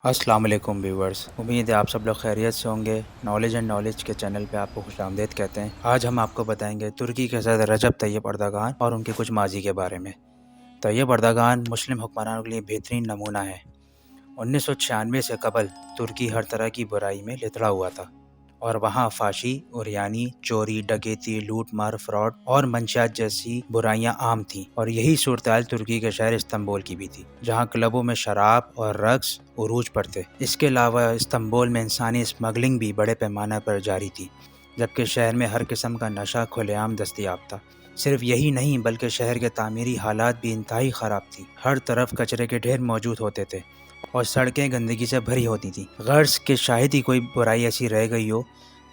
अस्सलाम वालेकुम व्यूवर्स, उम्मीद है आप सब लोग खैरियत से होंगे। नॉलेज एंड नॉलेज के चैनल पे आपको खुशामदीद कहते हैं। आज हम आपको बताएंगे तुर्की के सदर रजब तैयब अर्दगान और उनके कुछ माजी के बारे में। तैयब अर्दगान मुस्लिम हुक्मरानों के लिए बेहतरीन नमूना है। 1996 से कबल तुर्की हर तरह की बुराई में लिथड़ा हुआ था और वहाँ फाशी, उरियानी, चोरी, डकैती, लूट मार, फ्रॉड और मंशियात जैसी बुराइयां आम थीं। और यही सूरत तुर्की के शहर इस्तांबुल की भी थी, जहाँ क्लबों में शराब और रक्स उरूज पर थे। इसके अलावा इस्तांबुल में इंसानी स्मगलिंग भी बड़े पैमाने पर जारी थी, जबकि शहर में हर किस्म का नशा खुलेआम दस्तयाब था। सिर्फ यही नहीं बल्कि शहर के तामीरी हालात भी इंतहाई ख़राब थी। हर तरफ कचरे के ढेर मौजूद होते थे और सड़कें गंदगी से भरी होती थीं। गर्ज के शायद ही कोई बुराई ऐसी रह गई हो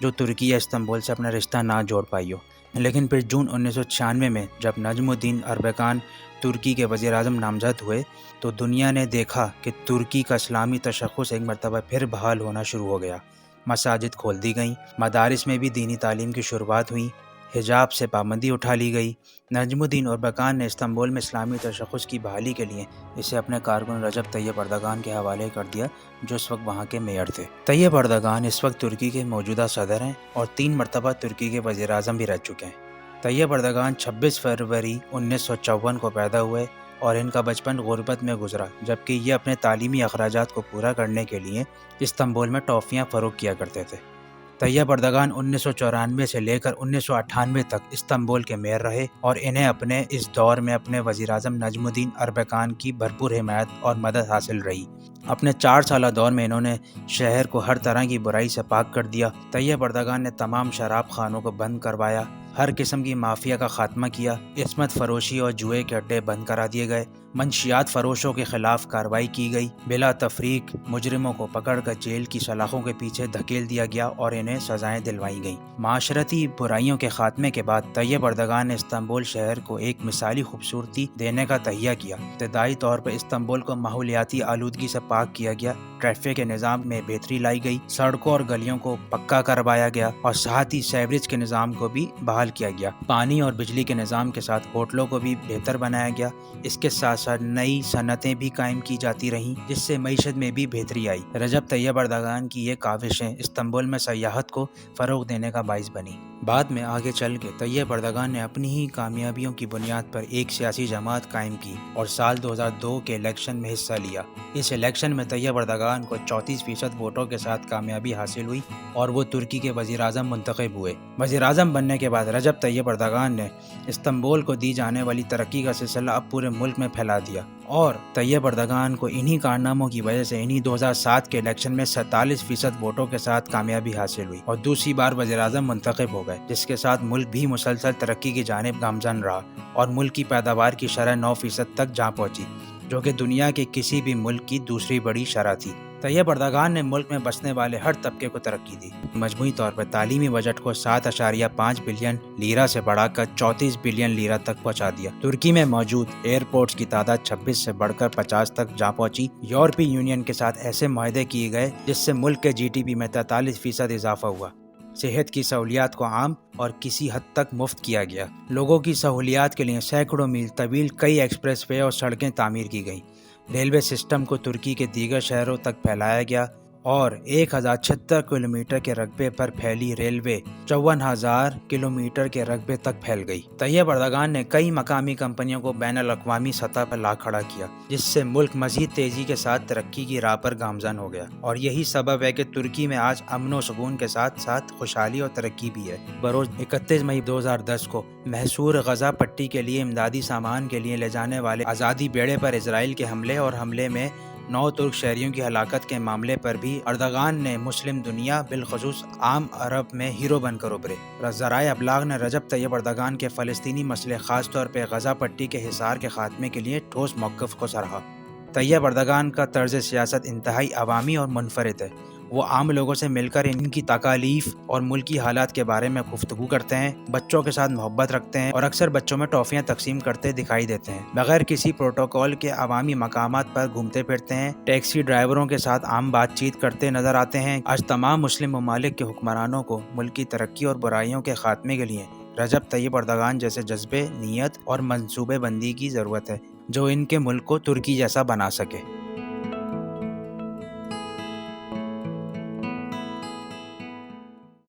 जो तुर्की या इस्तांबुल से अपना रिश्ता ना जोड़ पाई हो। लेकिन फिर जून 1996 में जब नजमुद्दीन अरबकान तुर्की के वज़ीर-ए-आज़म नामज़द हुए तो दुनिया ने देखा कि तुर्की का इस्लामी तशख़्ख़ुस एक मरतबा फिर बहाल होना शुरू हो गया। मसाजिद खोल दी गईं, मदारिस में भी दीनी तालीम की शुरुआत हुई, हिजाब से पाबंदी उठा ली गई। नजमुद्दीन अरबकान ने इस्तांबुल में इस्लामी तशख़्ख़ुस की बहाली के लिए इसे अपने कारकुन रजब तैयब अर्दगान के हवाले कर दिया, जो इस वक्त वहाँ के मेयर थे। तैयब अर्दगान इस वक्त तुर्की के मौजूदा सदर हैं और 3 मरतबा तुर्की के वज़ीर-ए-आज़म भी रह चुके हैं। तैयब अर्दगान 26 फरवरी 1954 को पैदा हुए और इनका बचपन गुर्बत में गुजरा, जबकि ये अपने तालीमी अखराजात को पूरा करने के लिए इस्तांबुल में टॉफ़ियाँ फ़रोख्त किया करते थे। तैयब अर्दगान 1994 से लेकर 1998 तक इस्तांबुल के मेयर रहे और इन्हें अपने इस दौर में अपने वज़ीर-ए-आज़म नजमुद्दीन अरबकान की भरपूर हिमायत और मदद हासिल रही। अपने 4 साला दौर में इन्होंने शहर को हर तरह की बुराई से पाक कर दिया। तैयब अर्दगान ने तमाम शराब खानों को बंद करवाया, हर किस्म की माफिया का खात्मा किया, इस्मत फरोशी और जुए के अड्डे बंद करा दिए गए, मंशियात फरोशों के खिलाफ कार्रवाई की गई, बिला तफरीक मुजरिमों को पकड़कर जेल की सलाखों के पीछे धकेल दिया गया और इन्हें सजाएं दिलवाई गईं। माशरती बुराइयों के खात्मे के बाद तैयब अर्दगान ने इस्तांबुल शहर को एक मिसाली खूबसूरती देने का तहिया किया। इब्तदाई तौर पर इस्तांबुल को माहौलियाती आलूदगी से पाक किया गया, ट्रैफिक के निज़ाम में बेहतरी लाई गई, सड़कों और गलियों को पक्का करवाया गया और साथ ही सीवरेज के निज़ाम को भी बहाल किया गया। पानी और बिजली के निज़ाम के साथ होटलों को भी बेहतर बनाया गया। इसके साथ साथ नई सनतें भी कायम की जाती रहीं, जिससे मईशत में भी बेहतरी आई। रजब तैयब अर्दगान की ये काविशें इस्तांबुल में सयाहत को फ़रोग़ देने का बाइस बनी। बाद में आगे चल के तैयब अर्दगान ने अपनी ही कामयाबियों की बुनियाद पर एक सियासी जमात कायम की और साल 2002 के इलेक्शन में हिस्सा लिया। इस इलेक्शन में तैयब अर्दगान को 34% वोटों के साथ कामयाबी हासिल हुई और वो तुर्की के वज़ीर-ए-आज़म मुंतखब हुए। वज़ीर-ए-आज़म बनने के बाद रजब तैयब अर्दगान ने इस्तांबुल को दी जाने वाली तरक्की का सिलसिला अब पूरे मुल्क में फैला दिया और तैयब अर्दगान को इन्हीं कारनामों की वजह से इन्हीं 2007 के इलेक्शन में 47% वोटों के साथ कामयाबी हासिल हुई और दूसरी बार वज़ीर-ए-आज़म मुंतखब हो गए, जिसके साथ मुल्क भी मुसलसल तरक्की की जानिब गामज़न रहा और मुल्क की पैदावार की शरह 9% तक जा पहुँची, जो कि दुनिया के किसी भी मुल्क की दूसरी बड़ी शरह थी। तैयब अर्दगान ने मुल्क में बसने वाले हर तबके को तरक्की दी। मजमूई तौर पर तालीमी बजट को 7.5 बिलियन लीरा से बढ़ाकर 34 बिलियन लीरा तक पहुंचा दिया। तुर्की में मौजूद एयरपोर्ट्स की तादाद 26 से बढ़कर 50 तक जा पहुंची। यूरोपीय यूनियन के साथ ऐसे मुआहदे किए गए जिससे मुल्क के GDP में 43% इजाफा हुआ। सेहत की सहूलियात को आम और किसी हद तक मुफ्त किया गया। लोगों की सहूलियात के लिए सैकड़ों मील तवील कई एक्सप्रेसवे और सड़कें तामीर की गईं। रेलवे सिस्टम को तुर्की के दीगर शहरों तक फैलाया गया और 1076 किलोमीटर के रकबे पर फैली रेलवे 54,000 किलोमीटर के रकबे तक फैल गई। तैयब अर्दगान ने कई मकामी कंपनियों को बैनुल-अक़वामी सतह पर ला खड़ा किया, जिससे मुल्क मजीद तेजी के साथ तरक्की की राह पर गामज़न हो गया और यही सबब है कि तुर्की में आज अमन व सुकून के साथ साथ खुशहाली और तरक्की भी है। बरोज़ 31 मई 2010 को महसूर गजा पट्टी के लिए इमदादी सामान के लिए ले जाने वाले आज़ादी बेड़े पर इसराइल के हमले में 9 तुर्क शहरियों की हलाकत के मामले पर भी अर्दगान ने मुस्लिम दुनिया बिलखसूस आम अरब में हीरो बनकर उभरे। ज़राए अबलाग ने रजब तैयब अर्दगान के फ़लस्तीनी मसले खास तौर पर गजा पट्टी के हिसार के खात्मे के लिए ठोस मौक़िफ़ को सराहा। तैयब अर्दगान का तर्ज सियासत इंतहाई अवामी और मुनफरिद है। वो आम लोगों से मिलकर इनकी तकालीफ और मुल्की हालात के बारे में गुफ्तगू करते हैं, बच्चों के साथ मोहब्बत रखते हैं और अक्सर बच्चों में टॉफ़ियाँ तकसीम करते दिखाई देते हैं। बगैर किसी प्रोटोकॉल के अवामी मकामात पर घूमते फिरते हैं, टैक्सी ड्राइवरों के साथ आम बातचीत करते नजर आते हैं। आज तमाम मुस्लिम ममालिक के हुक्मरानों को मुल्क की तरक्की और बुराइयों के खात्मे के लिए रजब तैयब अर्दगान जैसे जज्बे, नीयत और मंसूबे बंदी की ज़रूरत है, जो इनके मुल्क को तुर्की जैसा बना सके।